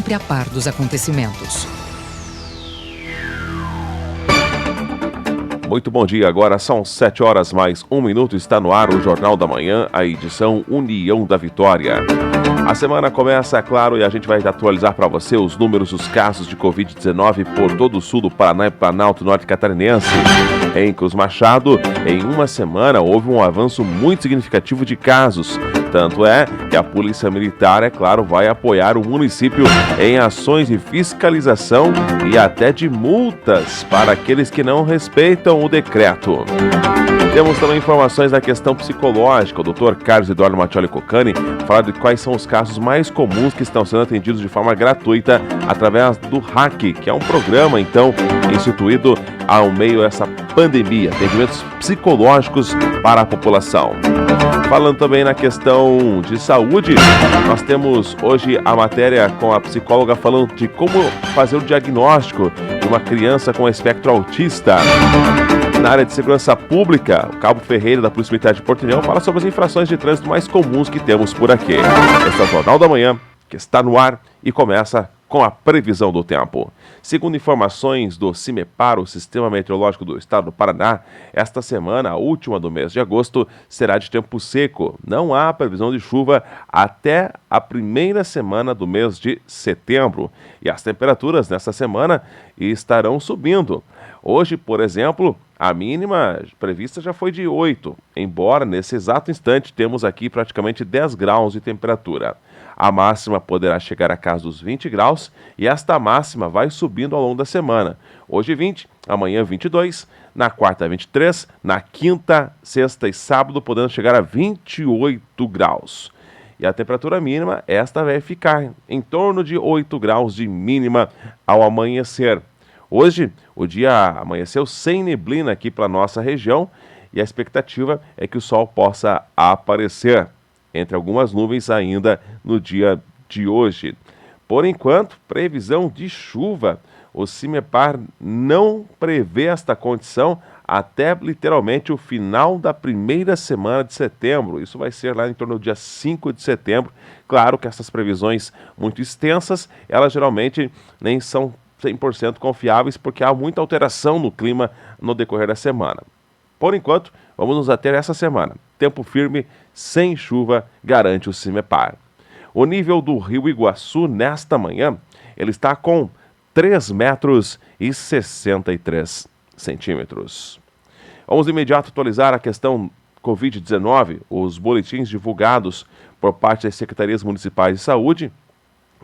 sempre a par dos acontecimentos. Muito bom dia, agora são 7 horas mais 1 minuto, está no ar o Jornal da Manhã, a edição União da Vitória. A semana começa, claro, e a gente vai atualizar para você os números dos casos de Covid-19 por todo o sul do Paraná e Planalto Norte Catarinense. Em Cruz Machado, em uma semana, houve um avanço muito significativo de casos. Tanto é que a Polícia Militar, é claro, vai apoiar o município em ações de fiscalização e até de multas para aqueles que não respeitam o decreto. Temos também informações da questão psicológica. O Dr. Carlos Eduardo Mattioli Cocani fala de quais são os casos mais comuns que estão sendo atendidos de forma gratuita através do RAC, que é um programa, então, instituído ao meio dessa pandemia, atendimentos psicológicos para a população. Falando também na questão de saúde, nós temos hoje a matéria com a psicóloga falando de como fazer o diagnóstico de uma criança com espectro autista. Na área de segurança pública, o Cabo Ferreira da Polícia Militar de Portunhol fala sobre as infrações de trânsito mais comuns que temos por aqui. Este é o Jornal da Manhã, que está no ar e começa com a previsão do tempo. Segundo informações do CIMEPAR, o Sistema Meteorológico do Estado do Paraná, esta semana, a última do mês de agosto, será de tempo seco. Não há previsão de chuva até a primeira semana do mês de setembro. E as temperaturas nesta semana estarão subindo. Hoje, por exemplo, a mínima prevista já foi de 8, embora nesse exato instante temos aqui praticamente 10 graus de temperatura. A máxima poderá chegar a casa dos 20 graus e esta máxima vai subindo ao longo da semana. Hoje 20, amanhã 22, na quarta 23, na quinta, sexta e sábado podendo chegar a 28 graus. E a temperatura mínima, esta vai ficar em torno de 8 graus de mínima ao amanhecer. Hoje, o dia amanheceu sem neblina aqui para a nossa região e a expectativa é que o sol possa aparecer entre algumas nuvens ainda no dia de hoje. Por enquanto, previsão de chuva. O CIMEPAR não prevê esta condição até literalmente o final da primeira semana de setembro. Isso vai ser lá em torno do dia 5 de setembro. Claro que essas previsões muito extensas, elas geralmente nem são 100% confiáveis porque há muita alteração no clima no decorrer da semana. Por enquanto, vamos nos ater essa semana. Tempo firme, sem chuva, garante o CIMEPAR. O nível do Rio Iguaçu nesta manhã, ele está com 3 metros e 63 centímetros. Vamos de imediato atualizar a questão Covid-19, os boletins divulgados por parte das secretarias municipais de saúde.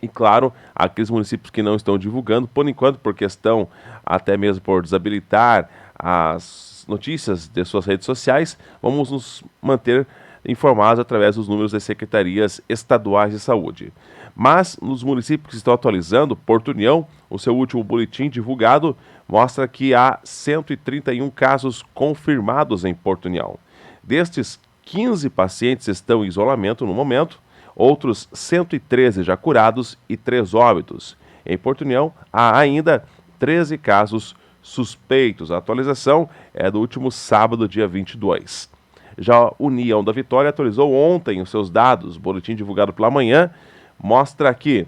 E, claro, aqueles municípios que não estão divulgando, por enquanto, por questão até mesmo por desabilitar as notícias de suas redes sociais, vamos nos manter informados através dos números das secretarias estaduais de saúde. Mas, nos municípios que estão atualizando, Porto União, o seu último boletim divulgado, mostra que há 131 casos confirmados em Porto União. Destes, 15 pacientes estão em isolamento no momento, outros 113 já curados e 3 óbitos. Em Porto União, há ainda 13 casos suspeitos. A atualização é do último sábado, dia 22. Já a União da Vitória atualizou ontem os seus dados. O boletim divulgado pela manhã mostra que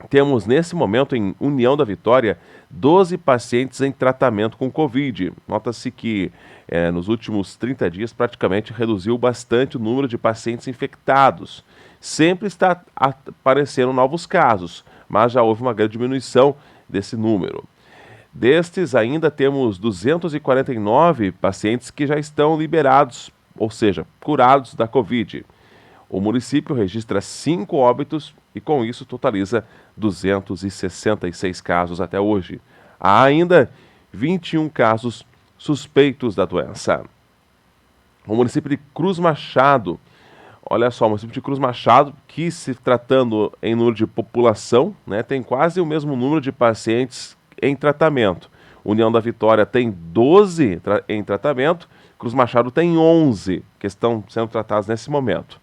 temos nesse momento em União da Vitória 12 pacientes em tratamento com Covid. Nota-se que nos últimos 30 dias praticamente reduziu bastante o número de pacientes infectados. Sempre está aparecendo novos casos, mas já houve uma grande diminuição desse número. Destes, ainda temos 249 pacientes que já estão liberados, ou seja, curados da Covid. O município registra 5 óbitos e, com isso, totaliza 266 casos até hoje. Há ainda 21 casos suspeitos da doença. O município de Cruz Machado, olha só, o município de Cruz Machado, que se tratando em número de população, tem quase o mesmo número de pacientes em tratamento. União da Vitória tem 12 em tratamento, Cruz Machado tem 11 que estão sendo tratados nesse momento.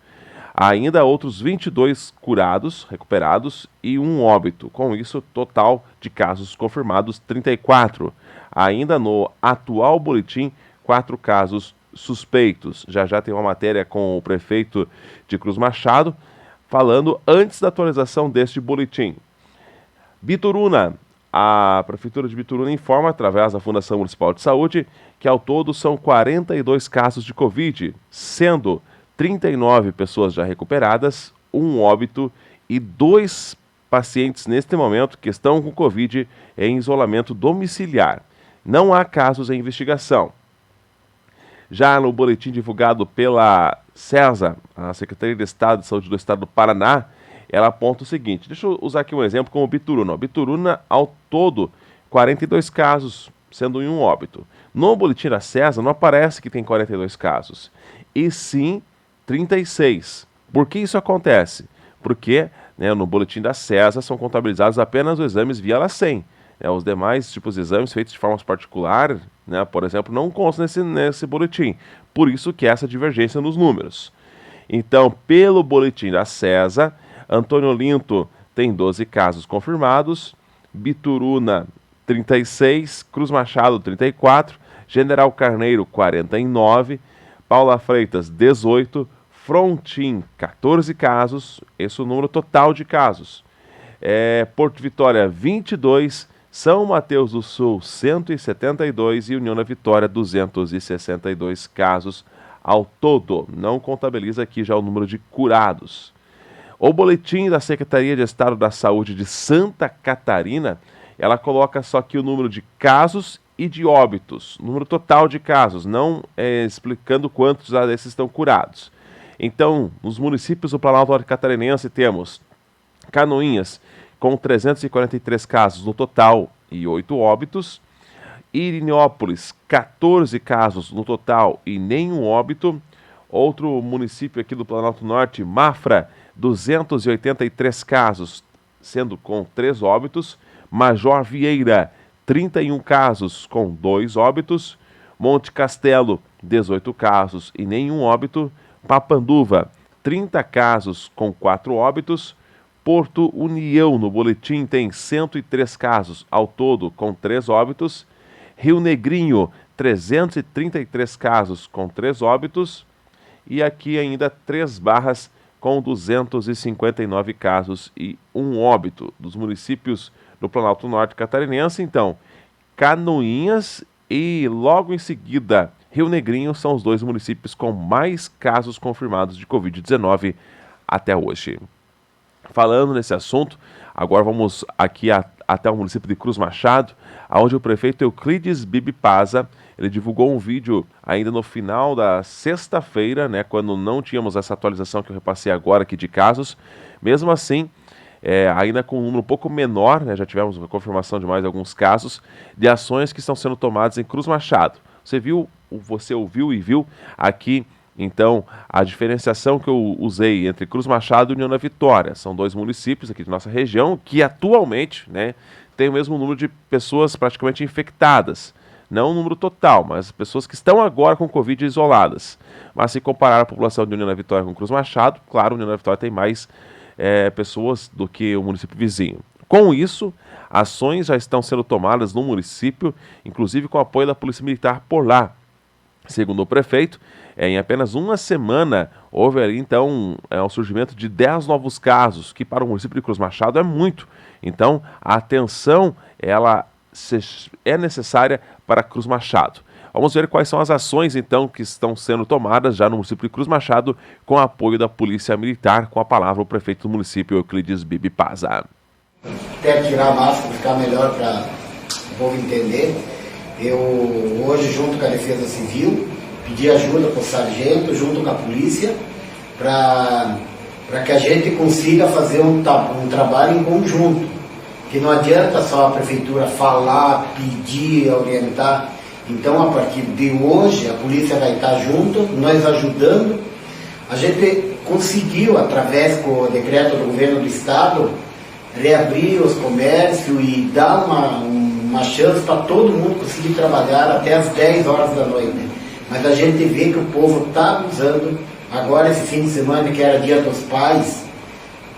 Há ainda outros 22 curados, recuperados e 1 óbito. Com isso, total de casos confirmados, 34. Ainda no atual boletim, 4 casos suspeitos. Já tem uma matéria com o prefeito de Cruz Machado, falando antes da atualização deste boletim. Bituruna. A Prefeitura de Bituruna informa, através da Fundação Municipal de Saúde, que ao todo são 42 casos de Covid, sendo 39 pessoas já recuperadas, um óbito e 2 pacientes neste momento que estão com Covid em isolamento domiciliar. Não há casos em investigação. Já no boletim divulgado pela CESA, a Secretaria de Estado de Saúde do Estado do Paraná, ela aponta o seguinte, deixa eu usar aqui um exemplo como Bituruna. Bituruna, ao todo, 42 casos, sendo um óbito. No boletim da CESA não aparece que tem 42 casos, e sim 36. Por que isso acontece? Porque no boletim da CESA são contabilizados apenas os exames via LACEN. Os demais tipos de exames feitos de forma particular, por exemplo, não constam nesse boletim. Por isso que essa divergência nos números. Então, pelo boletim da CESA, Antônio Olinto tem 12 casos confirmados, Bituruna 36, Cruz Machado 34, General Carneiro 49, Paula Freitas 18, Frontin 14 casos, esse é o número total de casos. Porto Vitória 22, São Mateus do Sul 172 e União da Vitória 262 casos ao todo. Não contabiliza aqui já o número de curados. O boletim da Secretaria de Estado da Saúde de Santa Catarina, ela coloca só aqui o número de casos e de óbitos, número total de casos, não explicando quantos desses estão curados. Então, nos municípios do Planalto Norte Catarinense temos Canoinhas com 343 casos no total e 8 óbitos, Irinópolis 14 casos no total e nenhum óbito, outro município aqui do Planalto Norte, Mafra, 283 casos, sendo com 3 óbitos, Major Vieira, 31 casos com 2 óbitos, Monte Castelo, 18 casos e nenhum óbito, Papanduva, 30 casos com 4 óbitos, Porto União, no boletim, tem 103 casos ao todo com 3 óbitos, Rio Negrinho, 333 casos com 3 óbitos, e aqui ainda 3 Barras com 259 casos e 1 óbito dos municípios do Planalto Norte Catarinense. Então, Canoinhas e logo em seguida Rio Negrinho são os 2 municípios com mais casos confirmados de Covid-19 até hoje. Falando nesse assunto, agora vamos aqui até o município de Cruz Machado, onde o prefeito Euclides Bibi Paza, ele divulgou um vídeo ainda no final da sexta-feira, quando não tínhamos essa atualização que eu repassei agora aqui de casos. Mesmo assim, ainda com um número um pouco menor, já tivemos uma confirmação de mais alguns casos, de ações que estão sendo tomadas em Cruz Machado. Você ouviu e viu aqui, então, a diferenciação que eu usei entre Cruz Machado e União da Vitória. São 2 municípios aqui de nossa região que atualmente tem o mesmo número de pessoas praticamente infectadas. Não o número total, mas pessoas que estão agora com Covid isoladas. Mas se comparar a população de União da Vitória com Cruz Machado, claro, União da Vitória tem mais pessoas do que o município vizinho. Com isso, ações já estão sendo tomadas no município, inclusive com o apoio da Polícia Militar por lá. Segundo o prefeito, em apenas uma semana houve ali, então, o surgimento de 10 novos casos, que para o município de Cruz Machado é muito. Então, a atenção ela é necessária para Cruz Machado. Vamos ver quais são as ações, então, que estão sendo tomadas já no município de Cruz Machado, com apoio da Polícia Militar. Com a palavra o prefeito do município, Euclides Bibi Paza. Até tirar a máscara, ficar melhor para o povo entender. Eu hoje, junto com a Defesa Civil, pedi ajuda para o sargento, junto com a polícia, para que a gente consiga fazer um trabalho em conjunto. Que não adianta só a prefeitura falar, pedir, orientar. Então, a partir de hoje, a polícia vai estar junto, nós ajudando. A gente conseguiu, através do decreto do governo do estado, reabrir os comércios e dar uma chance para todo mundo conseguir trabalhar até as 10 horas da noite. Mas a gente vê que o povo está abusando. Agora, esse fim de semana, que era Dia dos Pais,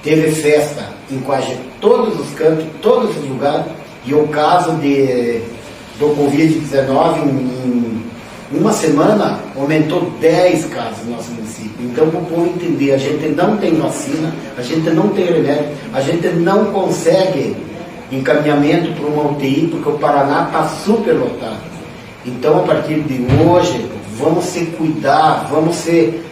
teve festa em quase todos os cantos, todos os lugares, e o caso do Covid-19 em uma semana aumentou 10 casos no nosso município. Então, para o povo entender, a gente não tem vacina, a gente não tem remédio, a gente não consegue encaminhamento para uma UTI, porque o Paraná está super lotado. Então, a partir de hoje, vamos se cuidar, vamos ser...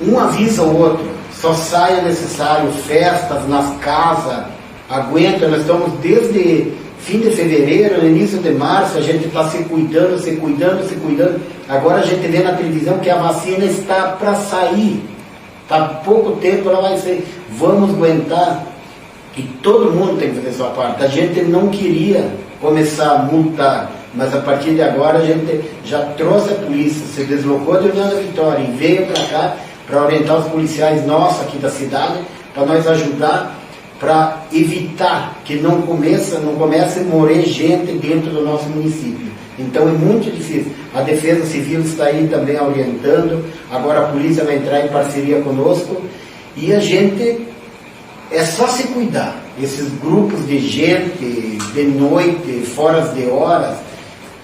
um avisa o outro, só saia necessário, festas nas casas, aguenta, nós estamos desde fim de fevereiro, no início de março, a gente está se cuidando. Agora a gente vê na televisão que a vacina está para sair, está pouco tempo, ela vai ser, vamos aguentar, e todo mundo tem que fazer sua parte. A gente não queria começar a multar, mas a partir de agora a gente já trouxe a polícia, se deslocou de União da Vitória e veio para cá para orientar os policiais nossos aqui da cidade, para nós ajudar, para evitar que não comece a morrer gente dentro do nosso município. Então é muito difícil. A Defesa Civil está aí também orientando, agora a polícia vai entrar em parceria conosco, e a gente é só se cuidar. Esses grupos de gente, de noite, fora de horas,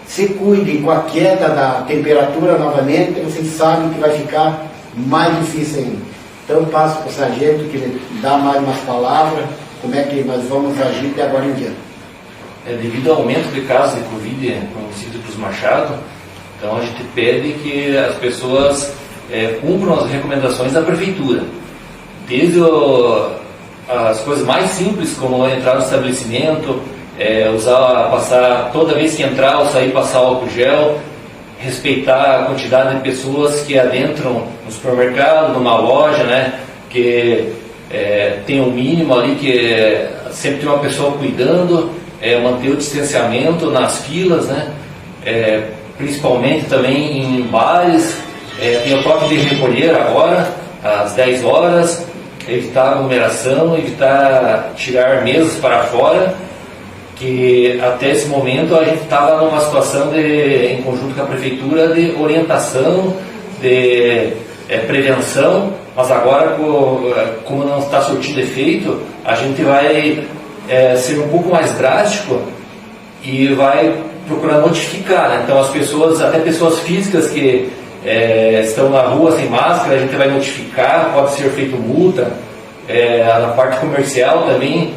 se cuidem. Com a queda da temperatura novamente, vocês sabem que vai ficar mais difícil ainda. Então passo para o sargento que ele dá mais umas palavras, como é que nós vamos agir de agora em diante. Devido ao aumento de casos de Covid no município de Cruz Machado, então a gente pede que as pessoas cumpram as recomendações da prefeitura. Desde as coisas mais simples, como entrar no estabelecimento, passar toda vez que entrar ou sair, passar álcool gel, respeitar a quantidade de pessoas que adentram no supermercado, numa loja, né, que tem um mínimo ali, que sempre tem uma pessoa cuidando, manter o distanciamento nas filas, né, principalmente também em bares, tem o toque de recolher agora, às 10 horas, evitar aglomeração, evitar tirar mesas para fora, que até esse momento a gente estava numa situação em conjunto com a prefeitura, de orientação, de prevenção, mas agora, como não está surtindo efeito, a gente vai ser um pouco mais drástico e vai procurar notificar, né? Então as pessoas, até pessoas físicas que estão na rua sem máscara, a gente vai notificar, pode ser feito multa. Na parte comercial também,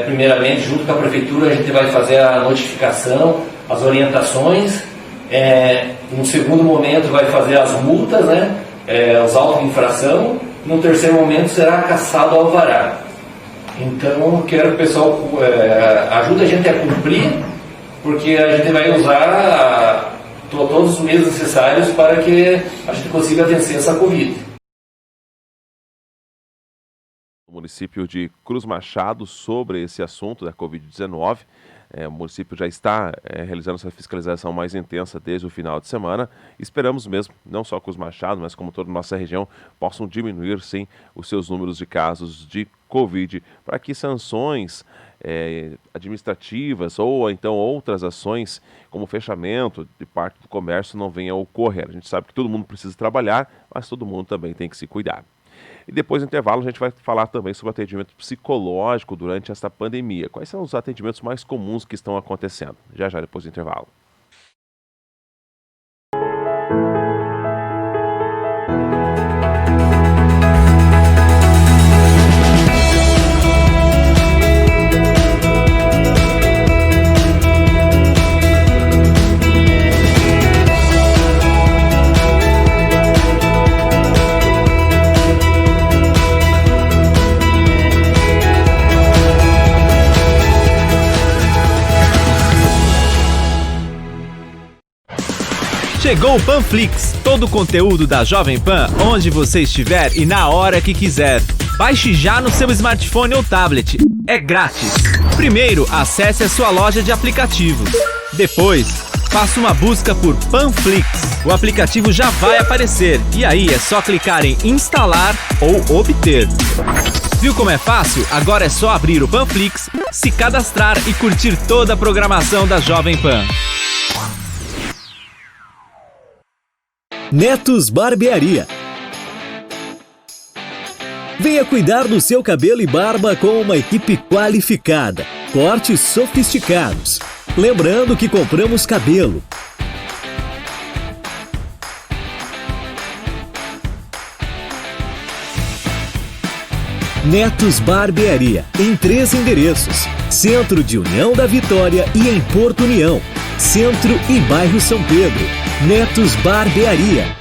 primeiramente junto com a prefeitura, a gente vai fazer a notificação, as orientações, no segundo momento vai fazer as multas, né, os autos de infração, no terceiro momento será cassado o alvará. Então quero que o pessoal ajude a gente a cumprir, porque a gente vai usar todos os meios necessários para que a gente consiga vencer essa Covid. O município de Cruz Machado sobre esse assunto da Covid-19. O município já está realizando essa fiscalização mais intensa desde o final de semana. Esperamos mesmo, não só Cruz Machado, mas como toda a nossa região, possam diminuir, sim, os seus números de casos de Covid, para que sanções administrativas ou então outras ações, como fechamento de parte do comércio, não venham a ocorrer. A gente sabe que todo mundo precisa trabalhar, mas todo mundo também tem que se cuidar. E depois do intervalo a gente vai falar também sobre atendimento psicológico durante esta pandemia. Quais são os atendimentos mais comuns que estão acontecendo? Já depois do intervalo. Chegou o Panflix, todo o conteúdo da Jovem Pan, onde você estiver e na hora que quiser. Baixe já no seu smartphone ou tablet. É grátis. Primeiro, acesse a sua loja de aplicativos. Depois, faça uma busca por Panflix. O aplicativo já vai aparecer e aí é só clicar em instalar ou obter. Viu como é fácil? Agora é só abrir o Panflix, se cadastrar e curtir toda a programação da Jovem Pan. Netos Barbearia. Venha cuidar do seu cabelo e barba com uma equipe qualificada, cortes sofisticados. Lembrando que compramos cabelo. Netos Barbearia, em 3 endereços. Centro de União da Vitória e em Porto União. Centro e bairro São Pedro. Netos Barbearia.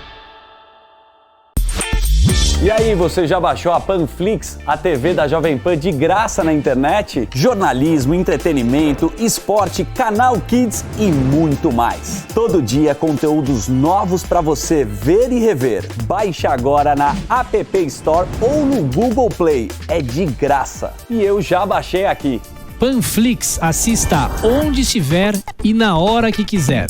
E aí, você já baixou a Panflix, a TV da Jovem Pan de graça na internet? Jornalismo, entretenimento, esporte, canal Kids e muito mais. Todo dia conteúdos novos para você ver e rever. Baixe agora na App Store ou no Google Play. É de graça. E eu já baixei aqui. Panflix, assista onde estiver e na hora que quiser.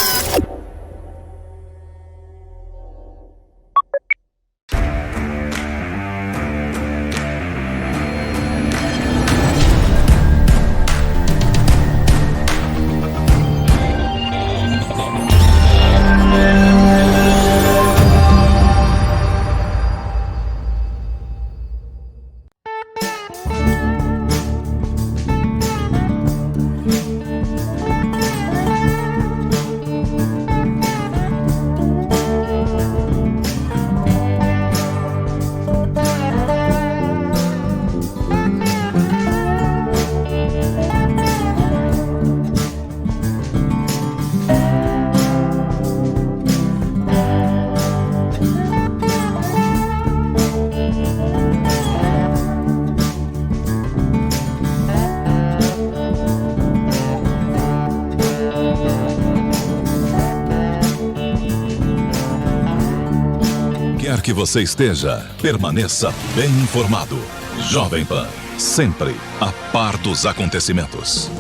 Que você esteja, permaneça bem informado. Jovem Pan, sempre a par dos acontecimentos.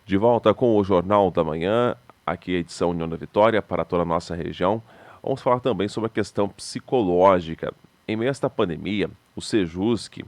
De volta com o Jornal da Manhã, aqui a edição União da Vitória para toda a nossa região. Vamos falar também sobre a questão psicológica. Em meio a esta pandemia, o Sejusc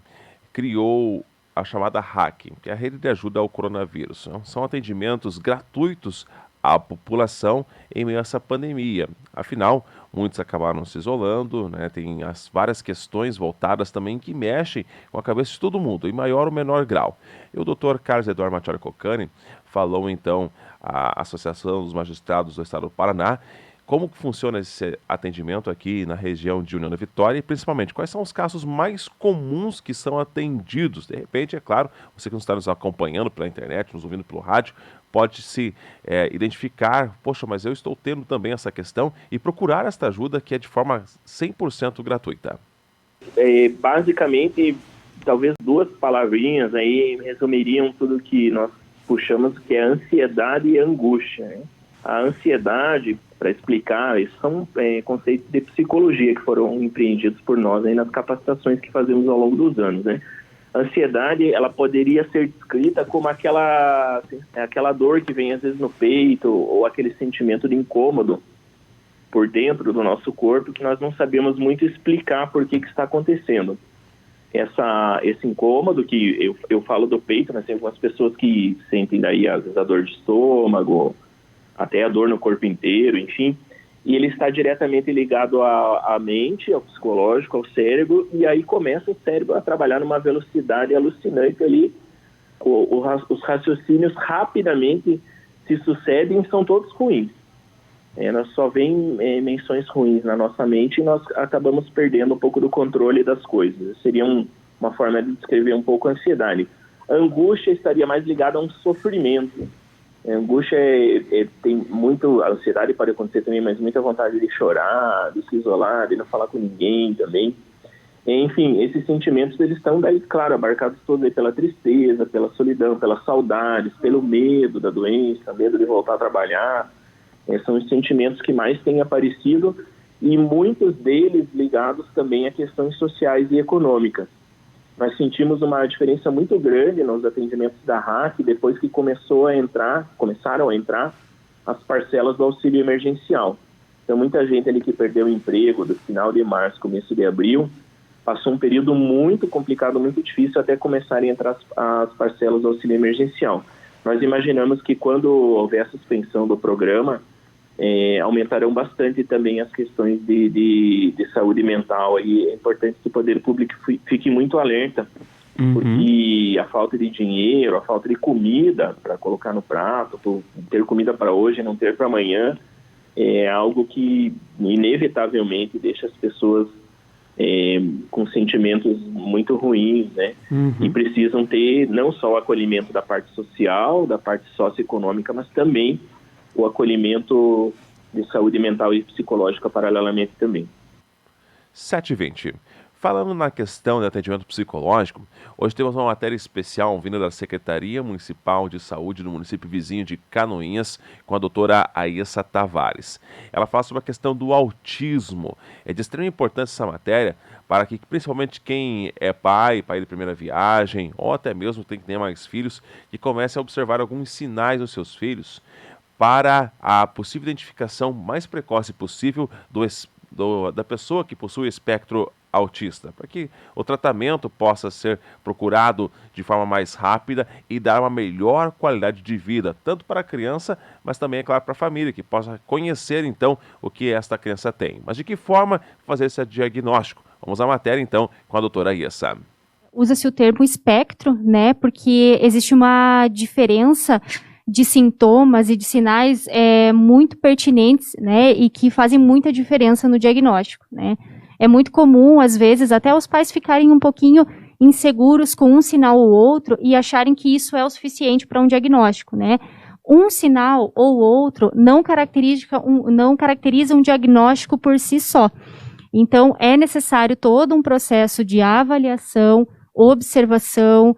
criou a chamada RAC, que é a Rede de Ajuda ao Coronavírus. São atendimentos gratuitos à população em meio a essa pandemia. Afinal, muitos acabaram se isolando, né? Tem as várias questões voltadas também que mexem com a cabeça de todo mundo, em maior ou menor grau. E o Dr. Carlos Eduardo Machado Cocani falou então à Associação dos Magistrados do Estado do Paraná como funciona esse atendimento aqui na região de União da Vitória e, principalmente, quais são os casos mais comuns que são atendidos. De repente, é claro, você que não está nos acompanhando pela internet, nos ouvindo pelo rádio, pode se identificar, poxa, mas eu estou tendo também essa questão e procurar esta ajuda que é de forma 100% gratuita. Basicamente, talvez 2 palavrinhas aí resumiriam tudo que nós puxamos, que é ansiedade e angústia, né? A ansiedade, para explicar, isso são conceitos de psicologia que foram empreendidos por nós aí nas capacitações que fazemos ao longo dos anos, né? A ansiedade, ela poderia ser descrita como aquela dor que vem às vezes no peito ou aquele sentimento de incômodo por dentro do nosso corpo que nós não sabemos muito explicar por que está acontecendo. Esse incômodo que eu falo do peito, mas tem algumas pessoas que sentem daí às vezes a dor de estômago, até a dor no corpo inteiro, enfim, e ele está diretamente ligado à mente, ao psicológico, ao cérebro, e aí começa o cérebro a trabalhar numa velocidade alucinante ali, os raciocínios rapidamente se sucedem e são todos ruins. Nós só vem menções ruins na nossa mente e nós acabamos perdendo um pouco do controle das coisas. Seria uma forma de descrever um pouco a ansiedade. A angústia estaria mais ligada a um sofrimento. A angústia tem muito, a ansiedade pode acontecer também, mas muita vontade de chorar, de se isolar, de não falar com ninguém também. Enfim, esses sentimentos, eles estão daí, claro, abarcados todos aí pela tristeza, pela solidão, pelas saudades, pelo medo da doença, medo de voltar a trabalhar. São os sentimentos que mais têm aparecido e muitos deles ligados também a questões sociais e econômicas. Nós sentimos uma diferença muito grande nos atendimentos da RAC depois que começaram a entrar as parcelas do auxílio emergencial. Então, muita gente ali que perdeu o emprego do final de março, começo de abril, passou um período muito complicado, muito difícil até começarem a entrar as parcelas do auxílio emergencial. Nós imaginamos que quando houver a suspensão do programa, aumentarão bastante também as questões de saúde mental. E é importante que o poder público fique muito alerta, porque a falta de dinheiro, a falta de comida para colocar no prato, ter comida para hoje e não ter para amanhã, é algo que inevitavelmente deixa as pessoas com sentimentos muito ruins, né? E precisam ter não só o acolhimento da parte social, da parte socioeconômica, mas também o acolhimento de saúde mental e psicológica paralelamente também. 7h20. Falando na questão de atendimento psicológico, hoje temos uma matéria especial vinda da Secretaria Municipal de Saúde do município vizinho de Canoinhas, com a doutora Aissa Tavares. Ela fala sobre a questão do autismo. É de extrema importância essa matéria para que, principalmente quem é pai de primeira viagem, ou até mesmo tem que ter mais filhos, que comece a observar alguns sinais nos seus filhos para a possível identificação mais precoce possível da pessoa que possui o espectro autista, para que o tratamento possa ser procurado de forma mais rápida e dar uma melhor qualidade de vida, tanto para a criança, mas também, é claro, para a família, que possa conhecer, então, o que esta criança tem. Mas de que forma fazer esse diagnóstico? Vamos à matéria, então, com a doutora Aissa. Usa-se o termo espectro, né, porque existe uma diferença de sintomas e de sinais muito pertinentes, né, e que fazem muita diferença no diagnóstico, né. É muito comum, às vezes, até os pais ficarem um pouquinho inseguros com um sinal ou outro e acharem que isso é o suficiente para um diagnóstico, né. Um sinal ou outro não caracteriza um diagnóstico por si só. Então, é necessário todo um processo de avaliação, observação,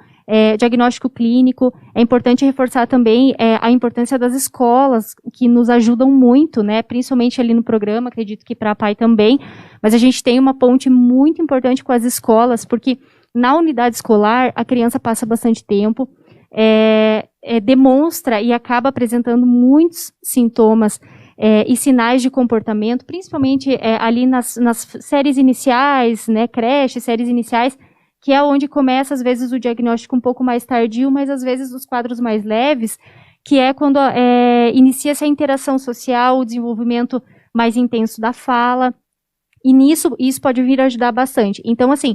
diagnóstico clínico. É importante reforçar também a importância das escolas, que nos ajudam muito, né, principalmente ali no programa, acredito que para a PAI também, mas a gente tem uma ponte muito importante com as escolas, porque na unidade escolar a criança passa bastante tempo, demonstra e acaba apresentando muitos sintomas e sinais de comportamento, principalmente ali nas séries iniciais, né, creche, séries iniciais, que é onde começa, às vezes, o diagnóstico um pouco mais tardio, mas, às vezes, os quadros mais leves, que é quando inicia-se a interação social, o desenvolvimento mais intenso da fala, e nisso, isso pode vir a ajudar bastante. Então, assim,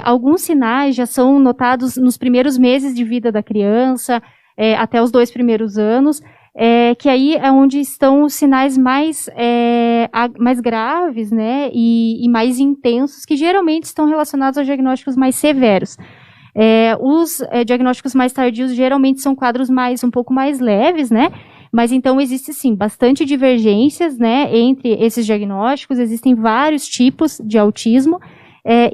alguns sinais já são notados nos primeiros meses de vida da criança, até os 2 primeiros anos, que aí é onde estão os sinais mais graves, né, e mais intensos, que geralmente estão relacionados aos diagnósticos mais severos. Os diagnósticos mais tardios geralmente são quadros um pouco mais leves, né, mas então existe sim bastante divergências, né, entre esses diagnósticos, existem vários tipos de autismo,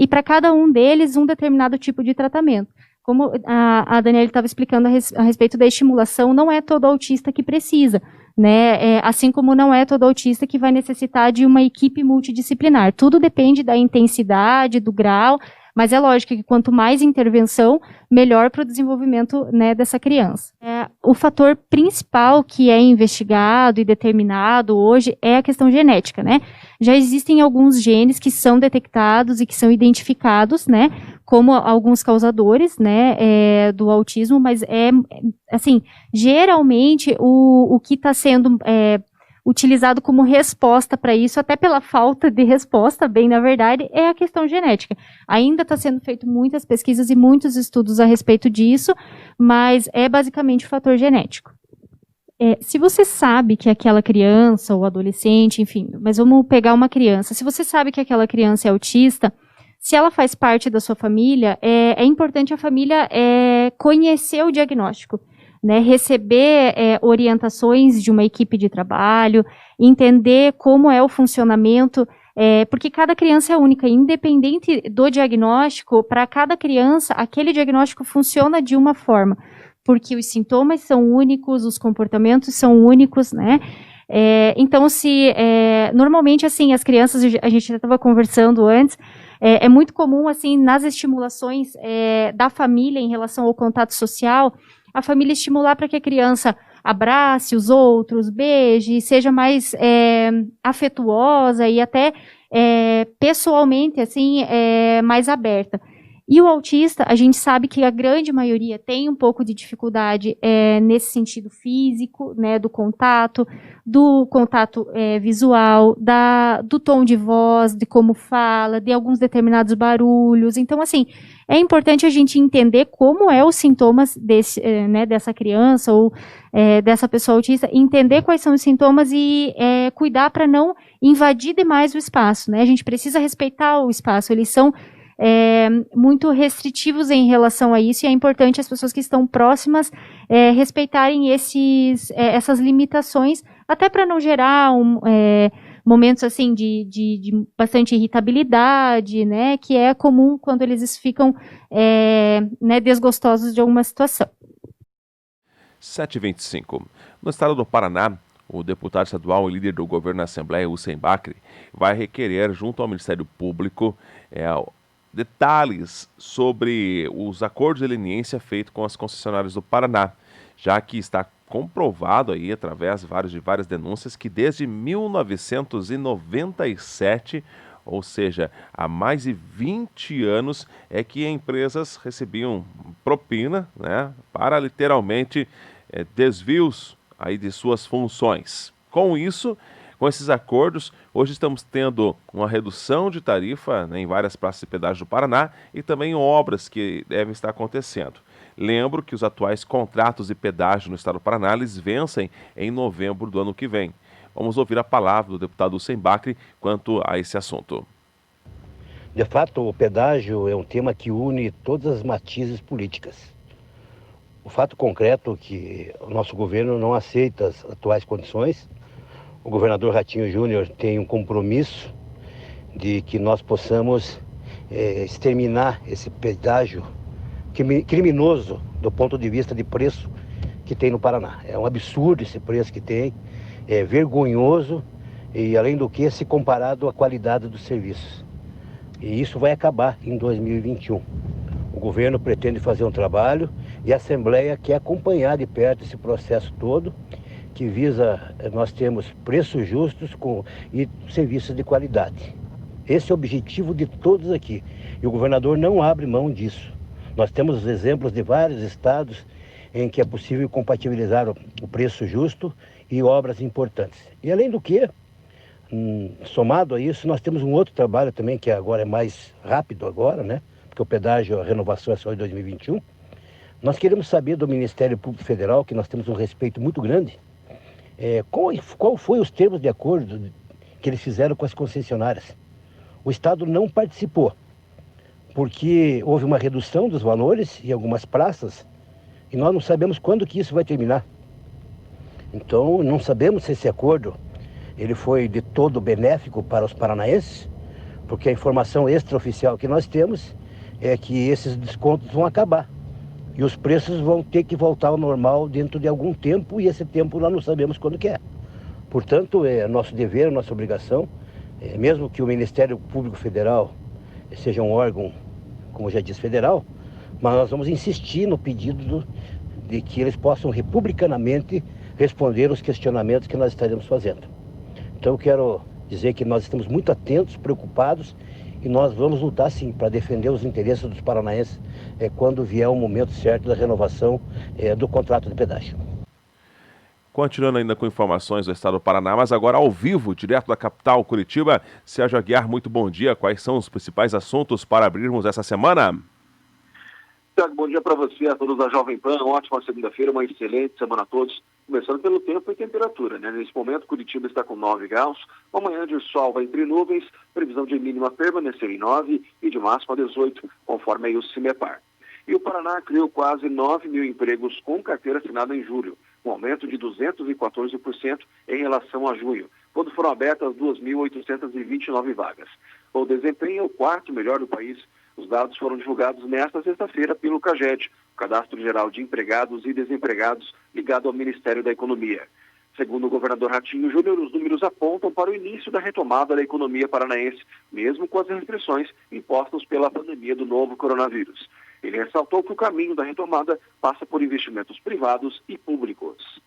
e para cada um deles um determinado tipo de tratamento. Como a Daniela estava explicando a respeito da estimulação, não é todo autista que precisa, né? Assim como não é todo autista que vai necessitar de uma equipe multidisciplinar. Tudo depende da intensidade, do grau, mas é lógico que quanto mais intervenção, melhor para o desenvolvimento, né, dessa criança. O fator principal que é investigado e determinado hoje é a questão genética, né? Já existem alguns genes que são detectados e que são identificados, né, como alguns causadores, né, do autismo, mas assim, geralmente o que está sendo utilizado como resposta para isso, até pela falta de resposta, bem na verdade, é a questão genética. Ainda está sendo feito muitas pesquisas e muitos estudos a respeito disso, mas é basicamente o fator genético. Se você sabe que aquela criança ou adolescente, enfim, mas vamos pegar uma criança, se você sabe que aquela criança é autista, se ela faz parte da sua família, é importante a família conhecer o diagnóstico, né, receber orientações de uma equipe de trabalho, entender como é o funcionamento, porque cada criança é única, independente do diagnóstico, para cada criança, aquele diagnóstico funciona de uma forma, porque os sintomas são únicos, os comportamentos são únicos, né? Então, normalmente, assim, as crianças, a gente já estava conversando antes, é muito comum, assim, nas estimulações da família em relação ao contato social, a família estimular para que a criança abrace os outros, beije, seja mais afetuosa e até pessoalmente, assim, mais aberta. E o autista, a gente sabe que a grande maioria tem um pouco de dificuldade nesse sentido físico, né, do contato visual, do tom de voz, de como fala, de alguns determinados barulhos. Então, assim, é importante a gente entender como é os sintomas dessa criança ou dessa pessoa autista, entender quais são os sintomas e cuidar para não invadir demais o espaço, né? A gente precisa respeitar o espaço, eles são muito restritivos em relação a isso, e é importante as pessoas que estão próximas respeitarem essas limitações, até para não gerar momentos assim de bastante irritabilidade, né, que é comum quando eles ficam desgostosos de alguma situação. 7h25. No estado do Paraná, o deputado estadual e líder do governo na Assembleia, Hussein Bacri, vai requerer junto ao Ministério Público detalhes sobre os acordos de leniência feitos com as concessionárias do Paraná, já que está comprovado aí, através de várias denúncias, que desde 1997, ou seja, há mais de 20 anos, é que empresas recebiam propina, né, para literalmente desvios aí de suas funções. Com isso, com esses acordos, hoje estamos tendo uma redução de tarifa, né, em várias praças de pedágio do Paraná e também obras que devem estar acontecendo. Lembro que os atuais contratos de pedágio no estado do Paraná eles vencem em novembro do ano que vem. Vamos ouvir a palavra do deputado Hussein Bacri quanto a esse assunto. De fato, o pedágio é um tema que une todas as matizes políticas. O fato concreto é que o nosso governo não aceita as atuais condições. O governador Ratinho Júnior tem um compromisso de que nós possamos exterminar esse pedágio criminoso do ponto de vista de preço que tem no Paraná. É um absurdo esse preço que tem, é vergonhoso e, além do que, se comparado à qualidade dos serviços. E isso vai acabar em 2021. O governo pretende fazer um trabalho e a Assembleia quer acompanhar de perto esse processo todo, que visa nós termos preços justos e serviços de qualidade. Esse é o objetivo de todos aqui. E o governador não abre mão disso. Nós temos exemplos de vários estados em que é possível compatibilizar o preço justo e obras importantes. E além do que, somado a isso, nós temos um outro trabalho também, que agora é mais rápido agora, né? Porque o pedágio, a renovação é só em 2021. Nós queremos saber do Ministério Público Federal, que nós temos um respeito muito grande, qual foi os termos de acordo que eles fizeram com as concessionárias. O Estado não participou, porque houve uma redução dos valores em algumas praças e nós não sabemos quando que isso vai terminar. Então, não sabemos se esse acordo ele foi de todo benéfico para os paranaenses, porque a informação extraoficial que nós temos é que esses descontos vão acabar. E os preços vão ter que voltar ao normal dentro de algum tempo, e esse tempo nós não sabemos quando que é. Portanto, é nosso dever, nossa obrigação, mesmo que o Ministério Público Federal seja um órgão, como já disse, federal, mas nós vamos insistir no pedido de que eles possam republicanamente responder os questionamentos que nós estaremos fazendo. Então eu quero dizer que nós estamos muito atentos, preocupados, e nós vamos lutar sim para defender os interesses dos paranaenses quando vier o momento certo da renovação do contrato de pedágio. Continuando ainda com informações do estado do Paraná, mas agora ao vivo, direto da capital, Curitiba. Sérgio Aguiar, muito bom dia. Quais são os principais assuntos para abrirmos essa semana? Tiago, bom dia para você, a todos da Jovem Pan. Ótima segunda-feira, uma excelente semana a todos. Começando pelo tempo e temperatura, né? Nesse momento, Curitiba está com 9 graus. Amanhã de sol vai entre nuvens, previsão de mínima permanecer em 9 e de máxima 18, conforme aí o CIMEPAR. E o Paraná criou quase 9 mil empregos com carteira assinada em julho, um aumento de 214% em relação a junho, quando foram abertas 2.829 vagas. O desempenho é o quarto melhor do país. Os dados foram divulgados nesta sexta-feira pelo CAGED, o Cadastro Geral de Empregados e Desempregados, ligado ao Ministério da Economia. Segundo o governador Ratinho Júnior, os números apontam para o início da retomada da economia paranaense, mesmo com as restrições impostas pela pandemia do novo coronavírus. Ele ressaltou que o caminho da retomada passa por investimentos privados e públicos.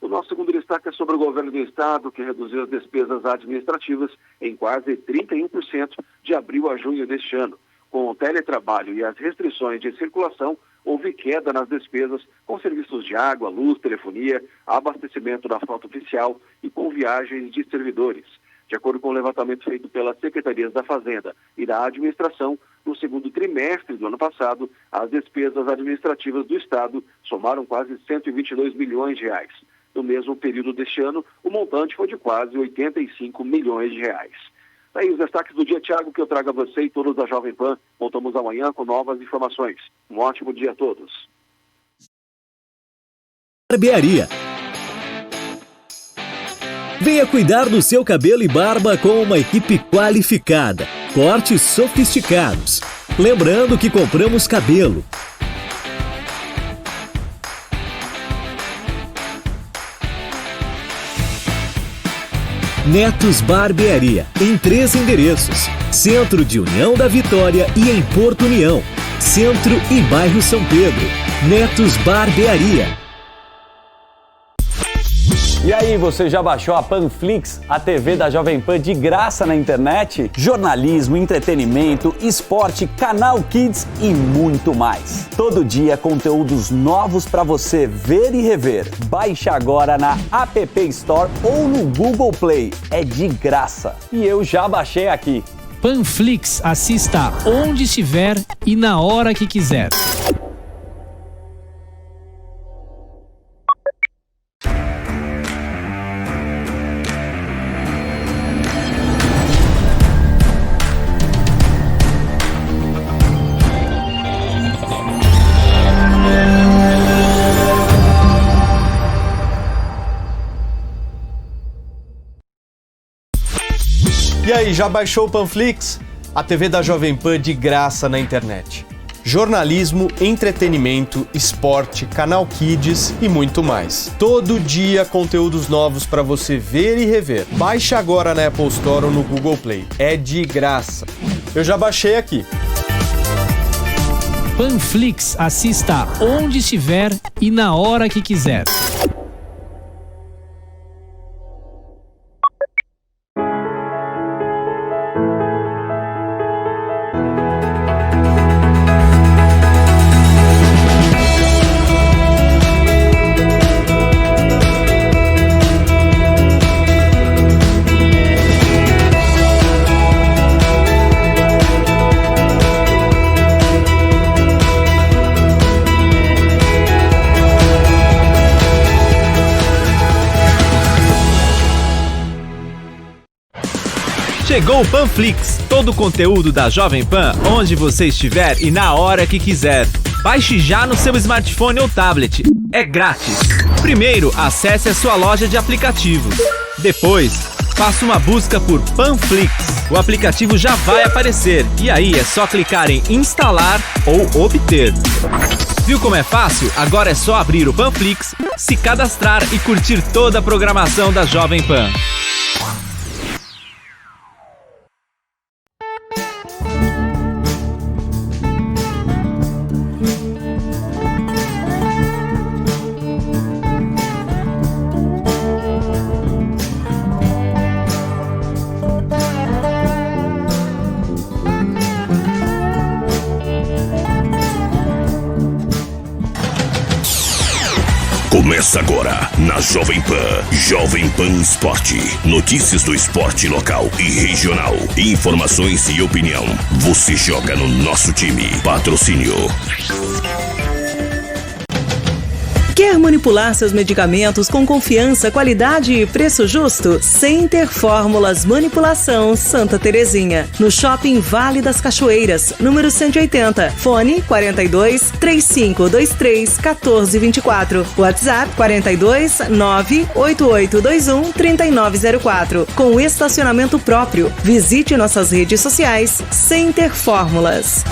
O nosso segundo destaque é sobre o governo do estado, que reduziu as despesas administrativas em quase 31% de abril a junho deste ano, com o teletrabalho e as restrições de circulação, houve queda nas despesas com serviços de água, luz, telefonia, abastecimento da frota oficial e com viagens de servidores. De acordo com o levantamento feito pelas Secretarias da Fazenda e da Administração, no segundo trimestre do ano passado, as despesas administrativas do Estado somaram quase 122 milhões de reais. No mesmo período deste ano, o montante foi de quase 85 milhões de reais. Daí os destaques do dia, Thiago, que eu trago a você e todos da Jovem Pan. Voltamos amanhã com novas informações. Um ótimo dia a todos. Barbearia. Venha cuidar do seu cabelo e barba com uma equipe qualificada. Cortes sofisticados. Lembrando que compramos cabelo. Netos Barbearia, em 3 endereços. Centro de União da Vitória e em Porto União. Centro e bairro São Pedro. Netos Barbearia. E aí, você já baixou a Panflix, a TV da Jovem Pan de graça na internet? Jornalismo, entretenimento, esporte, canal Kids e muito mais. Todo dia conteúdos novos para você ver e rever. Baixe agora na App Store ou no Google Play. É de graça. E eu já baixei aqui. Panflix, assista onde estiver e na hora que quiser. E aí, já baixou o Panflix? A TV da Jovem Pan de graça na internet. Jornalismo, entretenimento, esporte, canal Kids e muito mais. Todo dia conteúdos novos para você ver e rever. Baixe agora na Apple Store ou no Google Play. É de graça. Eu já baixei aqui. Panflix, assista onde estiver e na hora que quiser. Chegou o Panflix, todo o conteúdo da Jovem Pan, onde você estiver e na hora que quiser. Baixe já no seu smartphone ou tablet. É grátis. Primeiro, acesse a sua loja de aplicativos. Depois, faça uma busca por Panflix. O aplicativo já vai aparecer e aí é só clicar em instalar ou obter. Viu como é fácil? Agora é só abrir o Panflix, se cadastrar e curtir toda a programação da Jovem Pan. Começa agora na Jovem Pan Esporte. Notícias do esporte local e regional. Informações e opinião. Você joga no nosso time. Patrocínio. Quer manipular seus medicamentos com confiança, qualidade e preço justo? Center Fórmulas Manipulação Santa Terezinha. No Shopping Vale das Cachoeiras, número 180. Fone 42 3523 1424. WhatsApp 42 98821 3904. Com estacionamento próprio. Visite nossas redes sociais. Center Fórmulas.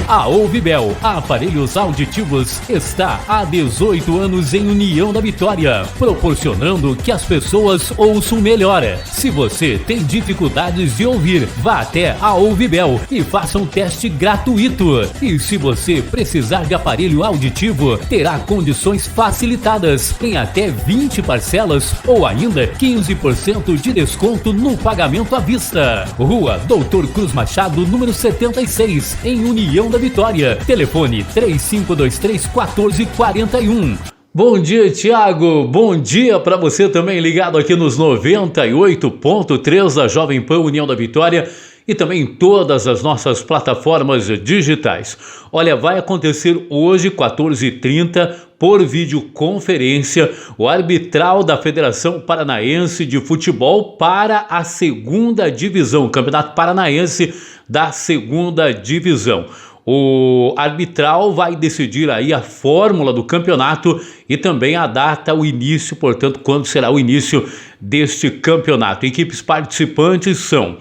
A Ouvibel, aparelhos auditivos, está há 18 anos em União da Vitória, proporcionando que as pessoas ouçam melhor. Se você tem dificuldades de ouvir, vá até a Ouvibel e faça um teste gratuito. E se você precisar de aparelho auditivo, terá condições facilitadas em até 20 parcelas ou ainda 15% de desconto no pagamento à vista. Rua Doutor Cruz Machado, número 76, em União da Vitória. Telefone 3523-1441. Bom dia, Thiago. Bom dia para você também ligado aqui nos 98.3 da Jovem Pan União da Vitória e também em todas as nossas plataformas digitais. Olha, vai acontecer hoje, 14h30, por videoconferência, o arbitral da Federação Paranaense de Futebol para a segunda divisão, o Campeonato Paranaense da segunda divisão. O arbitral vai decidir aí a fórmula do campeonato e também a data, o início, portanto, quando será o início deste campeonato. Equipes participantes são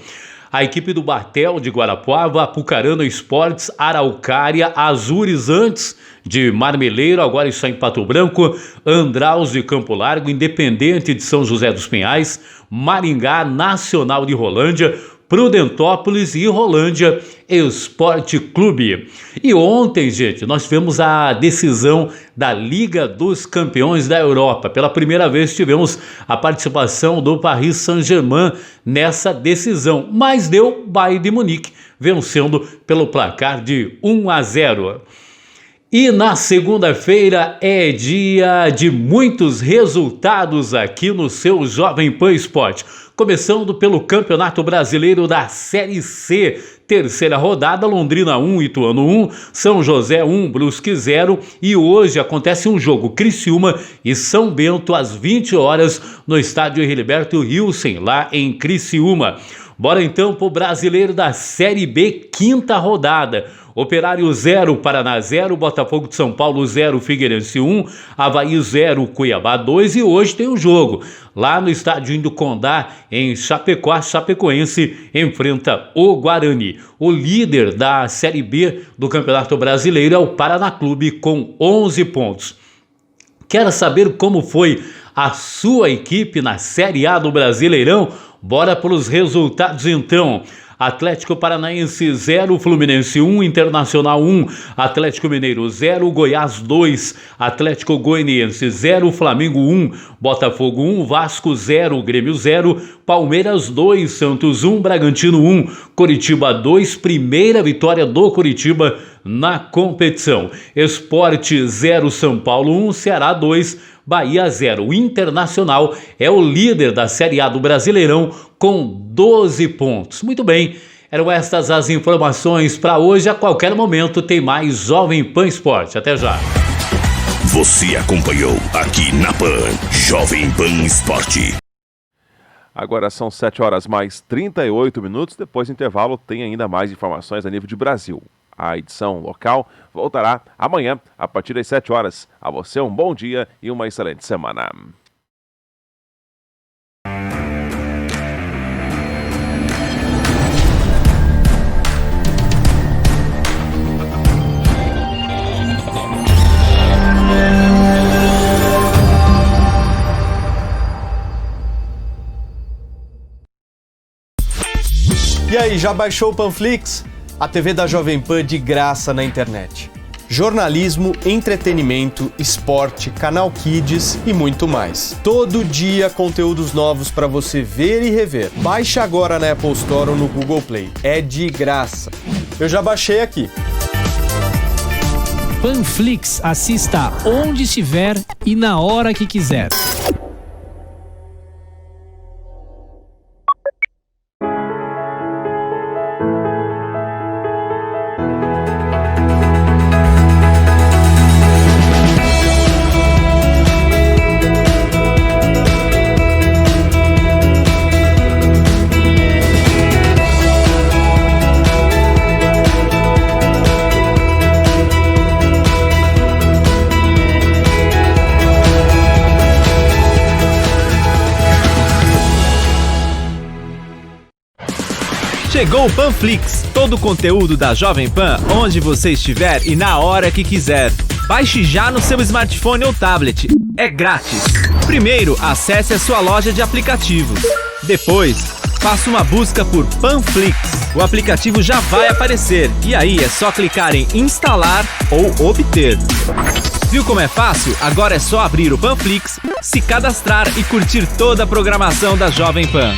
a equipe do Batel de Guarapuava, Apucarana Esportes, Araucária, Azures antes de Marmeleiro, agora está em Pato Branco, Andraus de Campo Largo, Independente de São José dos Pinhais, Maringá, Nacional de Rolândia, Prudentópolis e Rolândia Esporte Clube. E ontem, gente, nós tivemos a decisão da Liga dos Campeões da Europa. Pela primeira vez tivemos a participação do Paris Saint-Germain nessa decisão, mas deu Bayern de Munique, vencendo pelo placar de 1-0. E na segunda-feira é dia de muitos resultados aqui no seu Jovem Pan Esporte. Começando pelo Campeonato Brasileiro da Série C, terceira rodada, Londrina 1, Ituano 1, São José 1, Brusque 0, e hoje acontece um jogo, Criciúma e São Bento, às 20 horas, no estádio Heriberto Hilsen, lá em Criciúma. Bora então pro Brasileiro da Série B, quinta rodada. Operário 0, Paraná 0, Botafogo de São Paulo 0, Figueirense 1, Avaí 0, Cuiabá 2 e hoje tem o jogo. Lá no estádio Indocondá, em Chapecó, a Chapecoense enfrenta o Guarani. O líder da Série B do Campeonato Brasileiro é o Paraná Clube com 11 pontos. Quer saber como foi a sua equipe na Série A do Brasileirão? Bora para os resultados então. Atlético Paranaense 0, Fluminense 1, Internacional 1, Atlético Mineiro 0, Goiás 2, Atlético Goianiense 0, Flamengo 1, Botafogo 1, Vasco 0, Grêmio 0, Palmeiras 2, Santos 1, Bragantino 1, Coritiba 2, primeira vitória do Coritiba na competição. Sport 0, São Paulo 1, Ceará 2, Bahia 0. O Internacional é o líder da Série A do Brasileirão com 12 pontos. Muito bem, eram estas as informações para hoje. A qualquer momento tem mais Jovem Pan Esporte. Até já. Você acompanhou aqui na Pan, Jovem Pan Esporte. Agora são 7 horas mais 38 minutos. Depois do intervalo tem ainda mais informações a nível de Brasil. A edição local voltará amanhã, a partir das 7 horas. A você um bom dia e uma excelente semana. E aí, já baixou o Panflix? A TV da Jovem Pan de graça na internet. Jornalismo, entretenimento, esporte, canal Kids e muito mais. Todo dia conteúdos novos para você ver e rever. Baixe agora na Apple Store ou no Google Play. É de graça. Eu já baixei aqui. Panflix, assista onde estiver e na hora que quiser. Chegou o Panflix, todo o conteúdo da Jovem Pan, onde você estiver e na hora que quiser. Baixe já no seu smartphone ou tablet. É grátis. Primeiro, acesse a sua loja de aplicativos. Depois, faça uma busca por Panflix. O aplicativo já vai aparecer e aí é só clicar em instalar ou obter. Viu como é fácil? Agora é só abrir o Panflix, se cadastrar e curtir toda a programação da Jovem Pan.